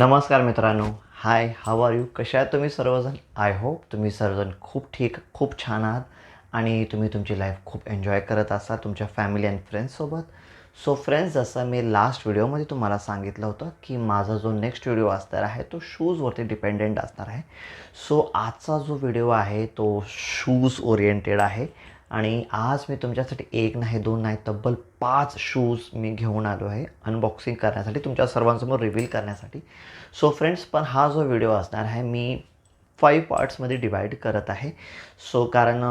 नमस्कार मित्रांनो, हाय, how are you? कशा आहात तुम्ही सर्वजण? आय होप तुम्ही सर्वजण खूप ठीक, खूप छान आहात आणि तुम्ही तुमची लाईफ खूप एन्जॉय करत असाल तुमच्या फॅमिली अँड फ्रेंड्ससोबत. सो फ्रेंड्स, जसं मी लास्ट व्हिडिओमध्ये तुम्हाला सांगितलं होतं की माझा जो नेक्स्ट व्हिडिओ असणार आहे तो शूजवरती डिपेंडेंट असणार आहे. सो आजचा जो व्हिडिओ आहे तो शूज ओरिएंटेड आहे आणि आज मी तुमच्यासाठी एक नाही, दोन नाही, तब्बल 5 शूज मी घेऊन आलो आहे अनबॉक्सिंग करण्यासाठी, तुमच्या सर्वांसमोर रिव्हील करण्यासाठी. सो फ्रेंड्स, पण हा जो व्हिडिओ असणार आहे मी 5 पार्ट्समध्ये डिवाईड करत आहे. सो कारण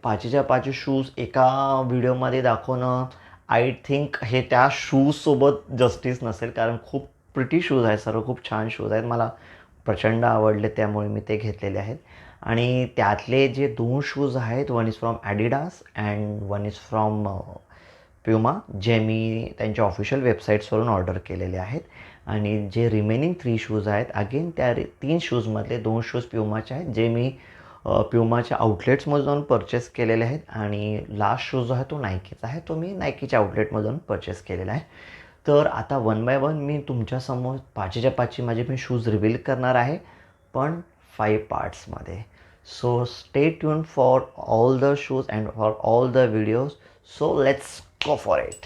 5च्या 5 शूज एका व्हिडिओमध्ये दाखवणं आय थिंक हे त्या शूजसोबत जस्टिस नसेल, कारण खूप प्रिटी शूज आहेत, सर्व खूप छान शूज आहेत, मला प्रचंड आवडले, त्यामुळे मी ते घेतलेले आहेत. आणि त्यातले जे 2 शूज आहेत, one is from Adidas and one is from Puma, जे मी त्यांच्या ऑफिशियल वेबसाईट्सवरून ऑर्डर केलेले आहेत. आणि जे रिमेनिंग 3 शूज आहेत, अगेन त्या 3 शूजमधले 2 शूज प्युमाचे आहेत, जे मी प्युमाच्या आउटलेट्समधून परचेस केलेले आहेत. आणि लास्ट शूज जो आहे तो नायकीचा आहे, तो मी नायकीच्या आउटलेटमधून परचेस केलेला आहे. तर आता वन बाय वन मी तुमच्यासमोर 5च्या 5 माझे मी शूज रिव्हील करणार आहे, पण 5 पार्ट्समध्ये. So stay tune for all the shoes and for all the videos. So let's go for it.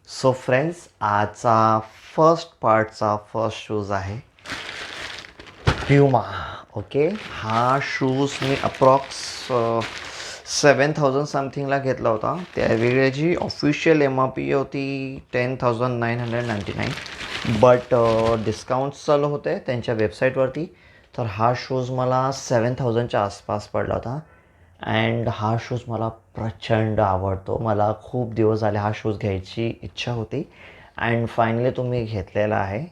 So friends, आजचा फर्स्ट शूज आहे प्युमा. ओके, हा शूज मी अप्रॉक्स 7,000 समथिंगला घेतला होता. त्यावेळेची ऑफिशियल MRP होती 10,999, बट डिस्काउंट्स चालू होते त्यांच्या वेबसाईटवरती, तर हा शूज मला 7,000च्या आसपास पडला होता. अँड हा शूज मला प्रचंड आवडतो. मला खूप दिवस झाले हा शूज घ्यायची इच्छा होती अँड फायनली तो मी घेतलेला आहे.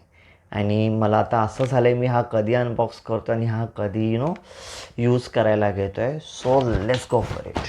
आणि मला आता असं झालं आहे, मी हा कधी अनबॉक्स करतो आणि हा कधी यूज करायला घेतो आहे. So let's go for it.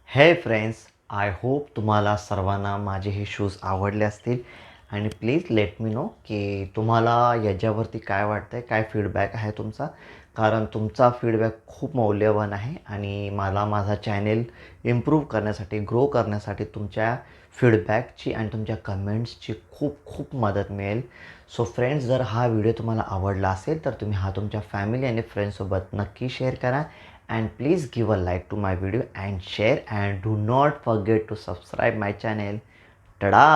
हे फ्रेंड्स, आय होप तुम्हाला सर्वांना माझे हे शूज आवडले असतील. आणि प्लीज लेट मी नो की तुम्हाला याच्यावरती काय वाटतं आहे, काय फीडबॅक आहे तुमचा, कारण तुमचा फीडबॅक खूप मौल्यवान आहे आणि मला माझा चॅनेल इम्प्रूव्ह करण्यासाठी, ग्रो करण्यासाठी तुमच्या फीडबॅकची आणि तुमच्या कमेंट्सची खूप खूप मदत मिळेल. सो फ्रेंड्स, जर हा व्हिडिओ तुम्हाला आवडला असेल तर तुम्ही हा तुमच्या फॅमिली आणि फ्रेंड्ससोबत नक्की शेअर करा. And please give a like to my video and share, and do not forget to subscribe my channel. Tada!